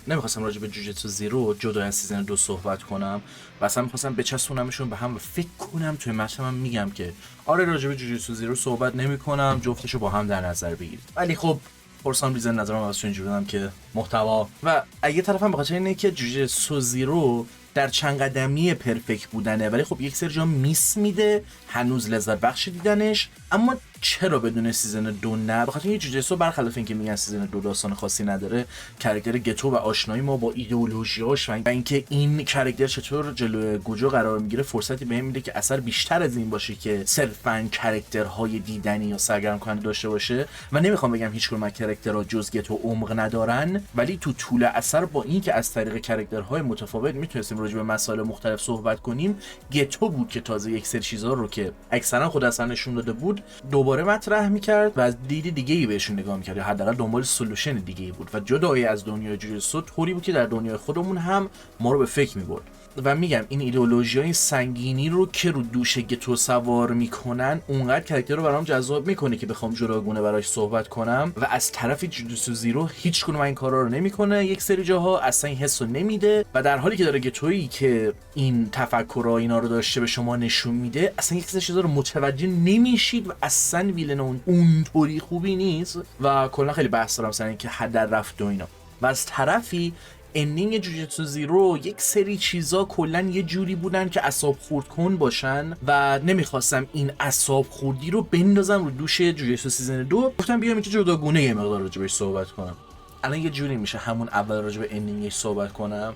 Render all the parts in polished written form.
نمیخواستم راجع به جوجوتسو زیرو جدا از سیزن 2 صحبت کنم و اصلا میخواستم بچسبونمشون به هم و فکر کنم توی متنم میگم که آره راجع به جوجوتسو زیرو صحبت نمیکنم، جفتشو با هم در نظر بگیرید. ولی خب پرسان ریزن نظرم واسه اینجوری بودم که محتوا و یه طرفم به خاطر اینه که جوجوتسو زیرو در چند قدمی پرفکت بودنه، ولی خب یک سری جا میس میده، هنوز لذت بخش دیدنش. اما چرا بدون سیزن 2 نه؟ بخاطر اینکه جوجوتسو برخلاف اینکه میگن سیزن 2 داستان خاصی نداره، کاراکتر گتو و آشنایی ما با ایدئولوژیاش و اینکه این کاراکتر چطور جلوی گوجو قرار میگیره فرصتی بهم میده که اثر بیشتر از این باشه که صرفاً کاراکترهای دیدنی یا سرگرم کننده داشته باشه. و نمیخوام بگم هیچ کدوم از کاراکترها جز گتو عمق ندارن، ولی تو طول اثر با اینکه از طریق کاراکترهای متفاوت میتونستیم راجع به مسائل مختلف صحبت کنیم، گتو بود که تازه یک سری چیزا رو که اکثرا خود اثر نشون داده بود دوباره مطرح میکرد و از دید دیگه‌ای بهشون نگاه میکرد یا حداقل دنبال سولوشن دیگه‌ای بود و جدای از دنیای جوجوتسو طوری بود که در دنیای خودمون هم ما رو به فکر میبرد. و میگم این ایدئولوژیای سنگینی رو که رو دوش گتو سوار میکنن اونقدر کاراکتر رو برام جذاب میکنه که بخوام جداگونه براش صحبت کنم. و از طرف جوجوتسو زیرو هیچ کدوم این کارا رو نمیکنه، یک سری جاها اصلا این حسو نمیده و در حالی که داره گتویی که این تفکرها اینا رو داشته به شما نشون میده، اصلا یک سری چیزا رو متوجه نمیشید و اصلا ویلن اونطوری خوبی نیست و کلا خیلی بحث دارم سر اینکه هدر رفت و اینا. و از طرفی اندینگ جوجوتسو زیرو یک سری چیزا کلن یه جوری بودن که اعصاب خورد کن باشن و نمیخواستم این اعصاب خوردی رو بندازم رو دوش جوجوتسو سیزن 2. گفتم بیام اینجا جداگونه یه مقدار راجع بهش صحبت کنم. الان یه جوری میشه همون اول راجع به اندینگش صحبت کنم،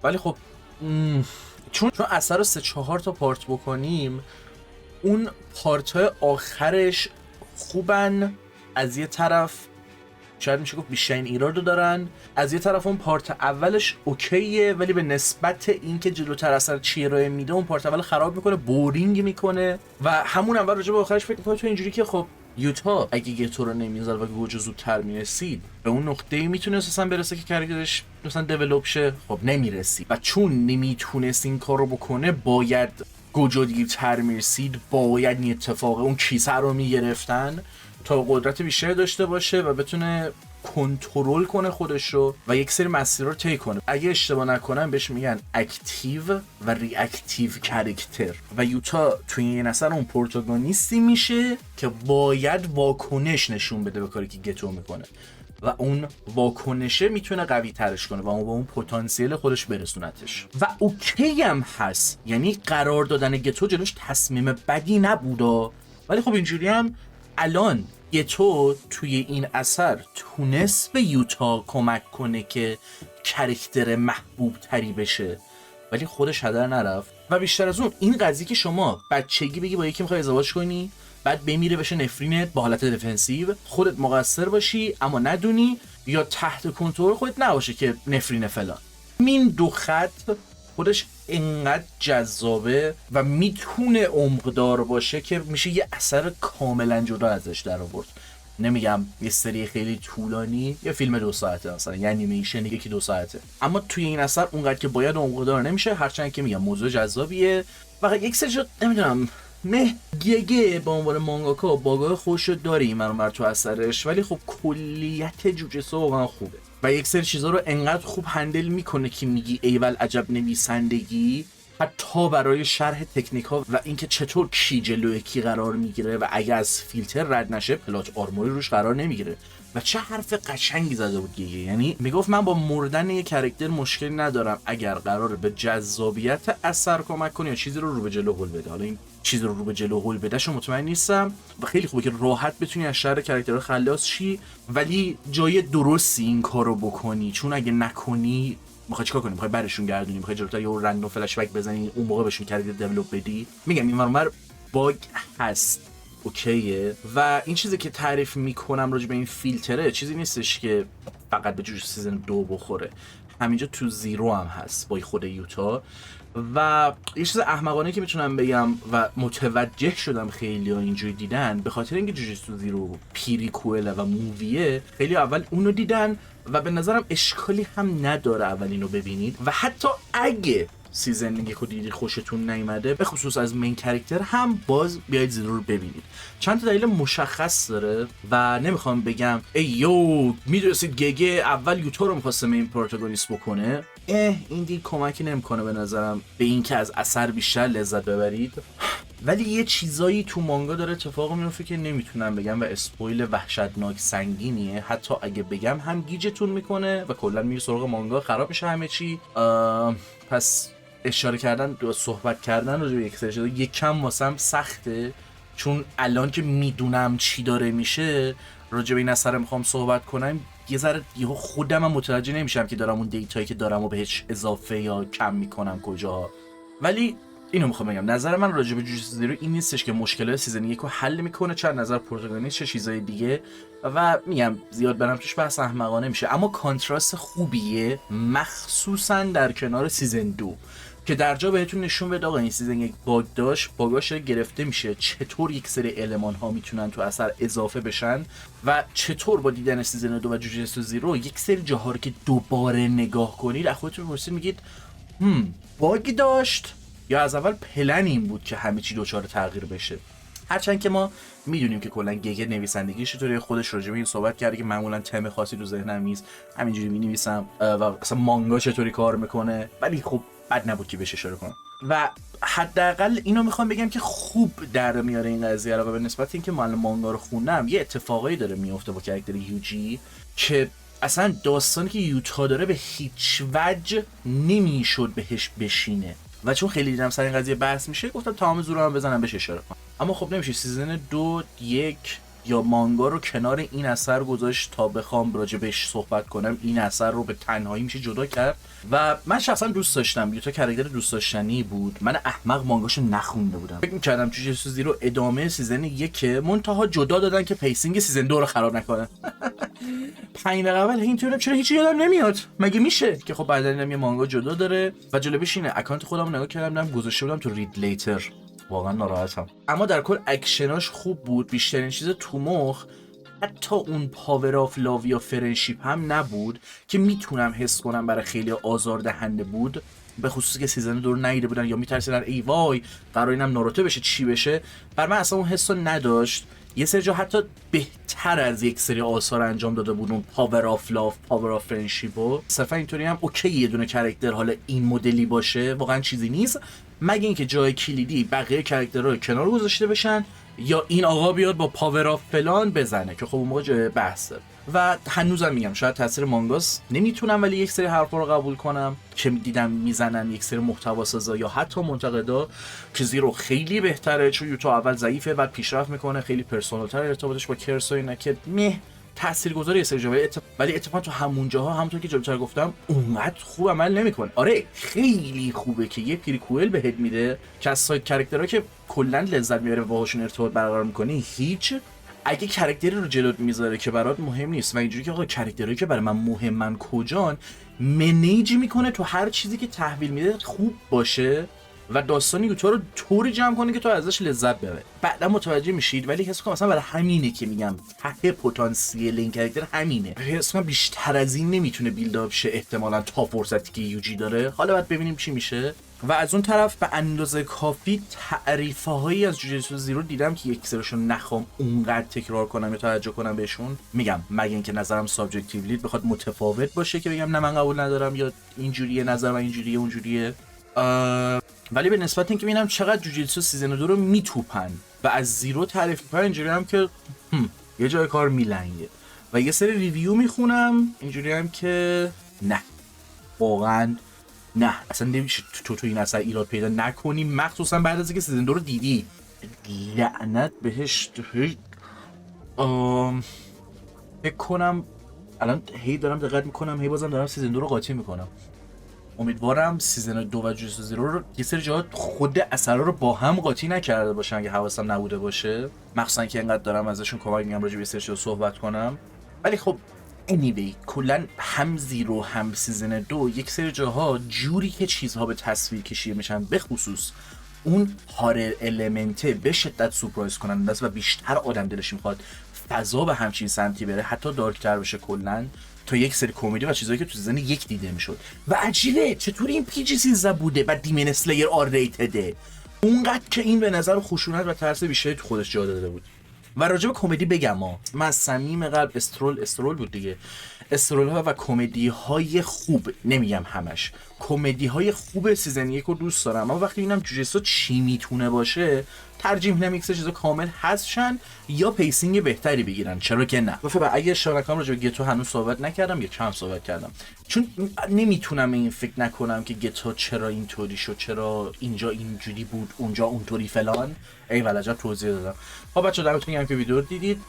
ولی خب چون اثر رو 3-4 تا پارت بکنیم، اون پارت‌های آخرش خوبن، از یه طرف شاید میشه گفت بیشترین ایرادو دارن، از یه طرف اون پارت اولش اوکیه ولی به نسبت اینکه جلوتر اثر چی ارائه میده اون پارت اول خراب میکنه، بورینگ میکنه. و همون اول راجع به آخرش فکر میکنم تو اینجوری که خب یوتا اگه گتو رو نمیذاره و گوجو زودتر میرسید به اون نقطه‌ای میتونه اساسا برسه که کاراکترش مثلا دیولپ شه، خب نمیرسید و چون نمیتونست این کارو بکنه باید گوجو دیرتر میرسید، باید این اتفاق اون کیسه رو میگرفتن تا قدرت بیشتری داشته باشه و بتونه کنترل کنه خودش رو و یک سری مسیر رو طی کنه. اگه اشتباه نکنم بهش میگن اکتیو و ریاکتیو کاراکتر و یوتا توی این اثر اون پروتاگونیستی میشه که باید واکنش نشون بده به کاری که گتو میکنه و اون واکنشه میتونه قوی ترش کنه و اون با اون پتانسیل خودش برسونتش و اوکی هم هست. یعنی قرار دادن گتو جلوش تصمیم بدی نبودا، ولی خب اینجوری هم الان گتو توی این اثر تونست به یوتا کمک کنه که کاراکتر محبوب تری بشه ولی خودش هدر نرفت. و بیشتر از اون این قضیه که شما بچگی بگی با یکی میخوای ازدواج کنی بعد بمیره بشه نفرینت با حالت دفنسیو، خودت مقصر باشی اما ندونی یا تحت کنترل خودت نباشه که نفرین فلان. این دو خط خودش اینقدر جذابه و میتونه عمقدار باشه که میشه یه اثر کاملا جدا ازش در آورد. نمیگم یه سری خیلی طولانی، یه فیلم 2 ساعته مثلا، یه انیمیشن یکی 2 ساعته، اما توی این اثر اونقدر که باید عمقدار نمیشه، هرچند که میگم موضوع جذابیه. فقط یک سری نمیدونم گگه به عنوان مانگاکا باگاه خوش داره این منو تو اثرش، ولی خب کلیت جوجوتسو واقعا خوبه و یک سری چیزا رو انقدر خوب هندل میکنه که میگی ایول عجب نویسندگی، حتی برای شرح تکنیک ها و اینکه چطور کی جلوی کی قرار میگیره و اگه از فیلتر رد نشه پلات آرموری روش قرار نمیگیره. و چه حرف قشنگی زده بود گیگه، یعنی میگفت من با مردن یک کاراکتر مشکلی ندارم اگر قراره به جذابیت اثر کمک کنه یا چیزی رو به جلو هل بده. حالا این چیزی رو به جلو هل بده شو مطمئن نیستم و خیلی خوبه که راحت بتونی از شر کاراکترها خلاص شی، ولی جای درستی این کارو بکنی، چون اگه نکنی میخوای چیکار کنی؟ میخوای برشون گردونی، میخوای جلوتر یه رندوم فلش بک بزنی اون موقع بهشون کاراکتر دیولپ بدی. میگم این ورمر باگ هست اوکیه و این چیزی که تعریف میکنم راجع به این فیلتره چیزی نیستش که فقط به جوجوتسو سیزن 2 بخوره، همینجا تو زیرو هم هست با خود یوتا. و یه چیز احمقانه که میتونم بگم و متوجه شدم خیلی ها اینجوری دیدن، به خاطر اینکه جوجوتسو زیرو پیریکوئل و موویه، خیلی اول اونو دیدن و به نظرم اشکالی هم نداره اول اینو ببینید و حتی اگه سیزن یک رو دیدی خوشتون نیومده، به خصوص از مین کاراکتر، هم باز بیاید زیرو رو ببینید. چند تا دلیل مشخص داره و نمیخوام بگم ای یو میدونستید گگه اول یوتا رو میخواسته مین پروتاگونیست بکنه. این دیل کمکی نمیکنه به نظرم به اینکه از اثر بیشتر لذت ببرید. ولی یه چیزایی تو مانگا داره اتفاق میفته که نمیتونم بگم و اسپویل وحشتناک سنگینیه. حتی اگه بگم هم گیجتون میکنه و کلا میره سراغ مانگا، خراب میشه همه چی. پس اشاره کردن و صحبت کردن راجع به یک سری چیزا یکم واسم سخته، چون الان که میدونم چی داره میشه راجع به این اثر میخوام صحبت کنم، یه ذره یهو خودم متوجه نمیشم که دارم اون دیتایی که دارم و بهش اضافه یا کم میکنم کجا. ولی اینو میخوام بگم، نظر من راجع به جوجوتسو زیرو این نیستش که مشکلات سیزن 1 رو حل میکنه، چند نظر پروتاگونیست چه چیزای دیگه، و میگم زیاد برم توش بحث احمقانه میشه، اما کانتراست خوبیه مخصوصا در کنار سیزن 2 که در جا بهتون نشون بده آقا این سیزن 1 باگ داشت، باگاش گرفته میشه، چطور یک سری المان ها میتونن تو اثر اضافه بشن و چطور با دیدن سیزن 2 و جوجوتسو زیرو یک سری جاها رو که دوباره نگاه کنید از خودتون پرسید میگید باگ داشت یا از اول پلن این بود که همه چی دوچار تغییر بشه. هرچند که ما میدونیم که کلا گگه نویسندگیش چطوری، خودش راجع به این صحبت کرده که معمولا تم خاصی تو ذهنم نیست، همینجوری مینویسم و اصلا مانگا چطوری کار میکنه، ولی خب بد نبود که بهش اشاره کنم. و حداقل اینو میخوام بگم که خوب در میاره این قضیه رو، و به نسبت اینکه من مانگا رو خوندم یه اتفاقایی داره میفته با کاراکتر یوجی که اصلا داستانی که یوتا داره به هیچ وجه نمیشد بهش بشینه، و چون خیلی دیدم سر این قضیه بحث میشه گفتم تمام زورم بزنم بهش اشاره کنم. اما خب نمیشه سیزن 2 1 یا مانگا رو کنار این اثر گذاشت تا بخوام راجع بهش صحبت کنم. این اثر رو به تنهایی میشه جدا کرد و من شخصا دوست داشتم، یوتا کاراکتر دوست داشتنی بود. من احمق مانگاشو نخونده بودم، فکر می‌کردم جوجوتسو زیرو ادامه سیزن 1 منتها جدا دادن که پیسینگ سیزن 2 رو خراب نکنه. 5 دقیقه اول اینطوری چرا هیچی یادم نمیاد مگه میشه که خب بعدا اینم یه مانگا جدا داره و جالبش اینه اکانت خودم نگاه کردم گذاشته بودم تو رید لیتر، واقعا ناراحتم. اما در کل اکشناش خوب بود، بیشترین چیز تو مخ حتی اون پاور آف لاو یا فرنشیپ هم نبود که میتونم حس کنم برای خیلی آزاردهنده بود، به خصوص که سیزن 2 رو ندیده بودن یا میترسیدن ای وای قرار اینم ناروتو بشه چی بشه. بر من اصلا اون حسو نداشت. یه سری جا حتی بهتر از یک سری آثار انجام داده بود اون پاور آف لاو، پاور آف فرندشیپ. و صرفا اینطوری هم اوکی یه دونه کاراکتر حالا این مدلی باشه واقعا چیزی نیست، مگه اینکه جای کلیدی بقیه کاراکترها کنار گذاشته بشن یا این آقا بیاد با پاور آف فلان بزنه که خب اون موقع جای بحثه. و هنوزم میگم شاید تاثیر مانگاست نمیتونم، ولی یک سری حرفا رو قبول کنم که دیدم میزنن یک سری محتوا سازا یا حتی منتقدا که زیرو خیلی بهتره، چون یوتا اول ضعیفه بعد پیشرفت میکنه، خیلی پرسونال‌تر ارتباطش با کرس و اینا که تاثیرگذاری یه سری جاهای ولی اتفاقا تو همون جاها همونطور که جلوتر گفتم اونقدر خوب عمل نمیکنه. آره خیلی خوبه که یه پریکوئل بهت میده که از ساید کاراکترها که کلا لذت میبره و باهاشون ارتباط برقرار میکنی هیچ، اگه کاراکتری رو جلوت میذاره که برات مهم نیست و اینجوری که آقا کاراکتری که برای من مهمن کجان، منیج میکنه تو هر چیزی که تحویل میده خوب باشه و داستان یوتا رو طوری جمع کنه که تو ازش لذت ببری. بعدا متوجه میشید، ولی حس کنم مثلا برای همینه که میگم ته پتانسیل این کاراکتر همینه، حس کنم بیشتر از این نمیتونه بیلداپ شه احتمالاً تا فرصتی که یوجی داره. حالا باید ببینیم چی میشه. و از اون طرف به اندازه کافی تعریفه هایی از جوجوتسو زیرو دیدم که یک سرشون نخوام اونقدر تکرار کنم یا توجه کنم بهشون. میگم مگه اینکه نظرم سابجکتیولی بخواد متفاوت باشه که بگم نه من قبول ندارم یا اینجوریه نظر من اینجوریه اونجوریه. ولی به نسبت اینکه ببینم چقدر جوجوتسو سیزن 2 رو میتوپن و از زیرو تعریف میکنن، اینجوری هم که یه جای کار میلنگه. و یه سری ریویو میخونم اینجوری هم که نه واقعا نه، اصلا نمیشه تو این اثر ایراد پیدا نکنی، مخصوصا بعد از اینکه سیزن 2 رو دیدی. لعنت بهش. فکر کنم الان هی دارم دقت میکنم، هی بازم دارم سیزن 2 رو قاطی میکنم. امیدوارم سیزن 2 و جوجوتسو زیرو رو یه سری جاها خود اثرها رو با هم قاطی نکرده باشن اگه حواسم نبوده باشه، مخصوصا که اینقدر دارم ازشون کمک میگم راجع به سری چیزا صحبت کنم. ولی خب anyway کلا هم زیرو هم سیزن 2 یک سری جاها جوری که چیزها به تصویر کشیده میشن، به خصوص اون هارر المنته به شدت سورپرایز کننده است و بیشتر آدم دلش میخواد فضا به همچین سمتی بره، حتی دارکتر بشه کلا. تا یک سری کمدی و چیزایی که تو سیزن 1 دیده میشد. و عجیبه چطوری این پیجی 13 بوده و دیمن اسلیر آر ریتده، اونقدر که این به نظر خشونت و ترس بیشتری تو خودش جا داده بود. و راجع به کمدی بگم من از صمیم قلب استرول بود دیگه، استرول ها و کمدی های خوب، نمیگم همش، کمدی های خوب سیزن 1 رو دوست دارم، اما وقتی ببینم جوجوتسو چی میتونه باشه ترجیح میدم یک سری چیزا کامل حذف شن یا پیسینگ بهتری بگیرن، چرا که نه. و اگه اشاره کنم راجع به گتو هنوز صحبت نکردم یا کم صحبت کردم، چون نمیتونم این فکر نکنم که گتو چرا اینطوری شد، چرا اینجا اینجوری بود اونجا اونطوری فلان. ای ولجا توضیح دادم. خب بچه‌ها دمتون گرم که ویدیو رو دیدید.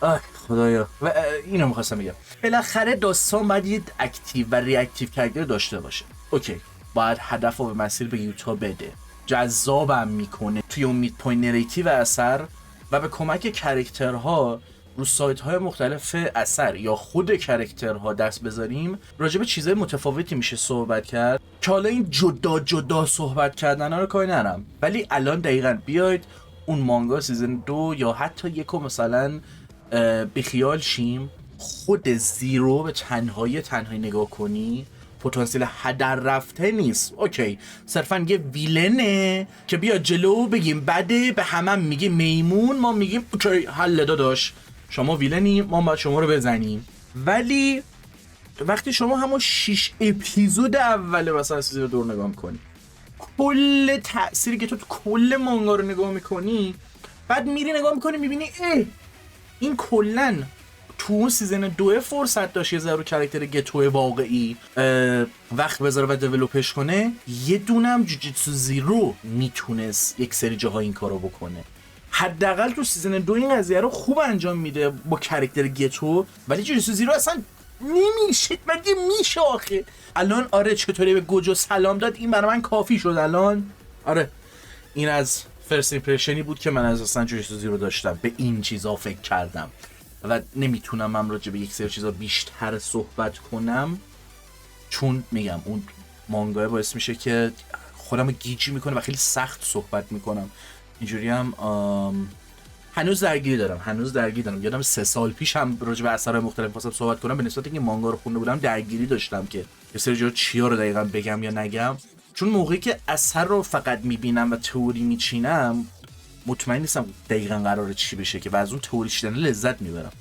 خدایا و اینو می‌خواستم بگم، بالاخره داستان باید یه اکتیو و ریاکتیو کاراکتر داشته باشه. اوکی، باید هدف رو به مسیر به یوتا بده، جذابم میکنه توی اون مید پوینت نریتیو اثر و به کمک کاراکترها رو سایت های مختلف اثر یا خود کاراکترها دست بذاریم، راجع به چیزای متفاوتی میشه صحبت کرد که حالا این جدا صحبت کردن رو کاری ندارم، ولی الان دقیقاً بیاید اون مانگا سیزن 2 یا حتی یکو مثلا بخیال شیم، خود زیرو به تنهایی نگاه کنی، پتانسیل هدر رفته نیست. اوکی، صرفا یه ویلنه که بیا جلو بگیم بده، به همه میگه میمون، ما میگیم اوکی حل داداش، شما ویلنی ما باید شما رو بزنیم. ولی وقتی شما همون 6 اپیزود اول مثلا سیزن 2 رو نگاه میکنی، کل تأثیری که تو کل مانگا رو نگاه میکنی، بعد میری نگاه میکنی میبینی این کلن تو اون سیزن 2 فرصت داشت یه ذره کاراکتر گتو واقعی وقت بذاره و دیولپش کنه. یه دونم جوجوتسو زیرو میتونست یک سری جاها این کارو بکنه، حداقل تو سیزن 2 این قضیه رو خوب انجام میده با کاراکتر گتو، ولی جوجوتسو زیرو اصلا نمیشه. مگه میشه آخه؟ الان آره چطوری به گوجو سلام داد، این برای من کافی شد الان. آره این از فرست ایمپرشنی بود که من از اصلا جوجوتسو زیرو داشتم، به این چیزا فکر کردم و نمیتونم هم راجع به یک سری چیزا بیشتر صحبت کنم، چون میگم اون مانگا باعث میشه که خودم گیجی میکنه و خیلی سخت صحبت میکنم. اینجوری هم هنوز درگیری دارم. یادم 3 سال پیش هم راجع به اثرهای مختلف خواستم صحبت کنم، به نسبت اینکه مانگا رو خونده بودم درگیری داشتم که یه سری جا چیا رو دقیقاً بگم یا نگم، چون موقعی که اثر رو فقط میبینم و تئوری میچینم مطمئن نیستم دقیقاً قراره چی بشه که و از اون تئوری چیدن لذت میبرم.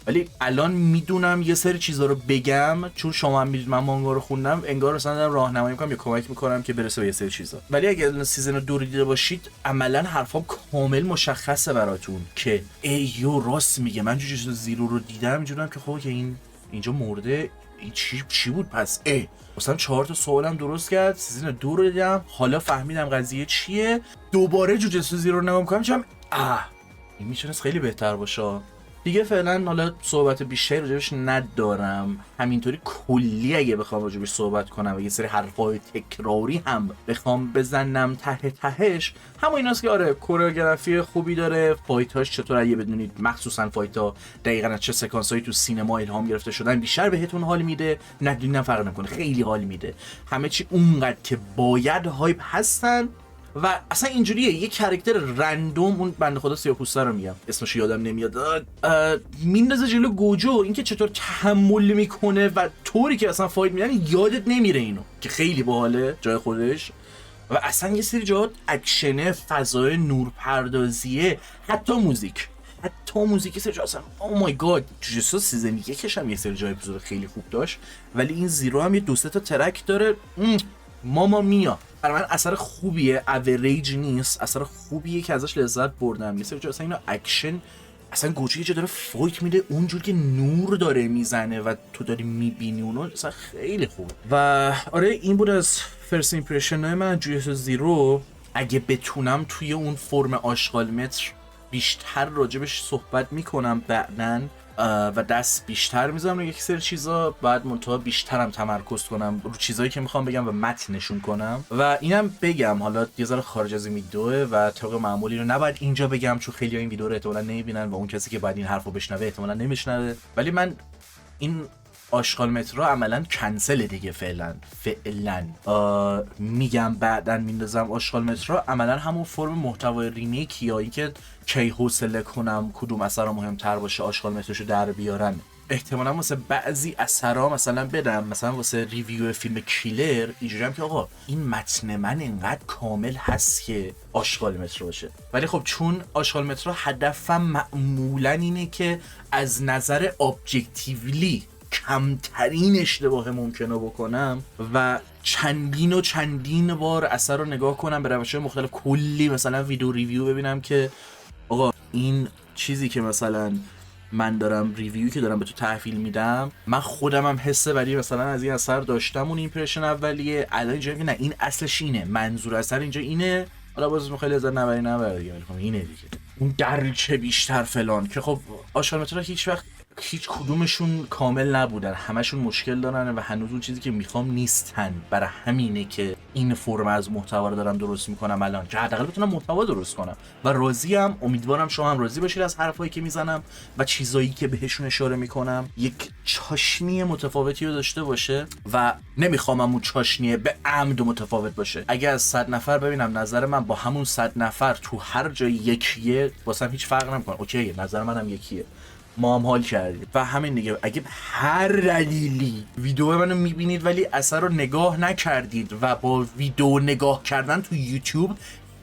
ولی الان میدونم یه سری چیزا رو بگم، چون شما هم میدونید من مانگا رو خوندم، انگار مثلا دارم راهنمایی میکنم یا کمک میکنم که برسه به یه سری چیزا. ولی اگه سیزن 2 رو دیده باشید عملاً حرفام کامل مشخصه براتون که ایو راست میگه، من جوجوتسو زیرو رو دیدم اینجوریام که خب که این اینجا مرده، این چی بود پس؟ مثلا 4 تا سوالم درست کرد، سیزن 2 رو دیدم، حالا فهمیدم قضیه چیه، دوباره جوجوتسو زیرو رو نگاه میکنم میگم این میتونه خیلی بهتر باشه. دیگه فعلا حالا صحبت بیشتری راجبش ندارم، همینطوری کلی اگه بخوام راجبش صحبت کنم و یه سری حرفای تکراری هم بخوام بزنم تهش همون ایناست که آره کوریوگرافی خوبی داره، فایتاش چطور اگه بدونید مخصوصا فایتا دقیقاً از چه سکانسایی تو سینما الهام گرفته شدن بیشتر بهتون حال میده، ندونید فرق نمیکنه خیلی حال میده، همه چی اونقدر که باید هایپ هستن و اصلا اینجوریه یه کاراکتر رندوم، اون بنده خدا سیاه‌پوسته رو میگم اسمش یادم نمیاد، میندازه جلو گوجو، اینکه چطور تحمل میکنه و طوری که اصلا فایت میدن یادت نمیره اینو که خیلی باحاله جای خودش. و اصلا یه سری جاها اکشنه، فضای نورپردازیه، حتی موزیک یه سری جا اصلا او مای گاد. جوجوتسو سیزن 1 هم یه سری جای اپیزود خیلی خوب داشت، ولی این زیرو هم یه 2 تا ترک داره ماما میا. برای من اثر خوبیه، اوریج نیست، اثر خوبیه که ازش لذت بردم. یه سری جا اصلا اینا اکشن، اصلا گوجه یه جا داره فایت میده اونجور که نور داره میزنه و تو داری میبینی اونو، اصلا خیلی خوب. و آره این بود از فرست ایمپرشن من جوجوتسو زیرو. اگه بتونم توی اون فرم آشغال متر بیشتر راجبش صحبت میکنم بعداً و دست بیشتر میذارم رو یک سری چیزا، بعد منتها بیشترم تمرکز کنم رو چیزایی که میخوام بگم و متنشون کنم. و اینم بگم حالا یه ذره خارج از این ویدیوه و طبق معمولی رو نباید اینجا بگم چون خیلی این ویدیو رو احتمالاً نمیبینن و اون کسی که بعد این حرفو بشنوه احتمالاً نمیشنوه، ولی من این آشغال مترو عملاً کنسل دیگه فعلا میگم بعداً میندازم. آشغال مترو عملاً همون فرم محتوای ریمیک یا اینکه کی حوصله کنم کدوم اثر مهمتر باشه آشغال متروشو در بیارن احتمالا واسه بعضی اثرا مثلا بدم، مثلا واسه ریویو فیلم کیلر اینجوری هم که آقا این متن من اینقدر کامل هست که آشغال متر باشه. ولی خب چون آشغال متر هدفم معمولا اینه که از نظر ابجکتیولی کمترین اشتباه ممکنه بکنم و چندین بار اثر رو نگاه کنم به روش‌های مختلف، کلی مثلا ویدیو ریویو ببینم که آقا این چیزی که مثلا من دارم ریویوی که دارم به تو تحویل میدم، من خودم هم حسه ولی مثلا از این اثر داشتم اون ایمپرشن اولیه، الان اینجا که نه این اصلش اینه، منظور اثر اینجا اینه، حالا باز خیلی ازت نبری دیگه، ولی خب اینه دیگه، اون درچه بیشتر فلان که خب آشغال مترها هیچ وقت هیچ کدومشون کامل نبودن، همشون مشکل دارن و هنوز اون چیزی که میخوام نیستن. برای همینه که این فرم از محتوا رو دارم درست میکنم الان که حداقل بتونم محتوا درست کنم و راضیم. امیدوارم شما هم راضی باشید از حرفایی که میزنم و چیزایی که بهشون اشاره میکنم یک چاشنی متفاوتی رو داشته باشه و نمیخوام اون چاشنیه به عمد متفاوت باشه. اگه از 100 نفر ببینم نظر من با همون 100 نفر تو هر جای یکیه، واسم هیچ فرق نمیکنه، اوکیه نظر منم یکیه، ما هم حال کردیم و همین دیگه. اگه هر دلیلی ویدیو منو میبینید ولی اثر رو نگاه نکردید و با ویدیو نگاه کردن تو یوتیوب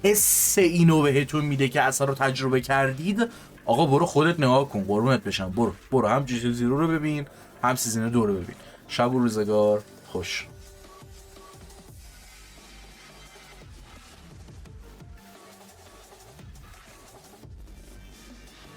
حس اینو بهتون میده که اثر رو تجربه کردید، آقا برو خودت نگاه کن، قربونت بشم، برو هم جیسو زیرو رو ببین، هم سیزن 2 رو ببین. شب و روزگار خوش.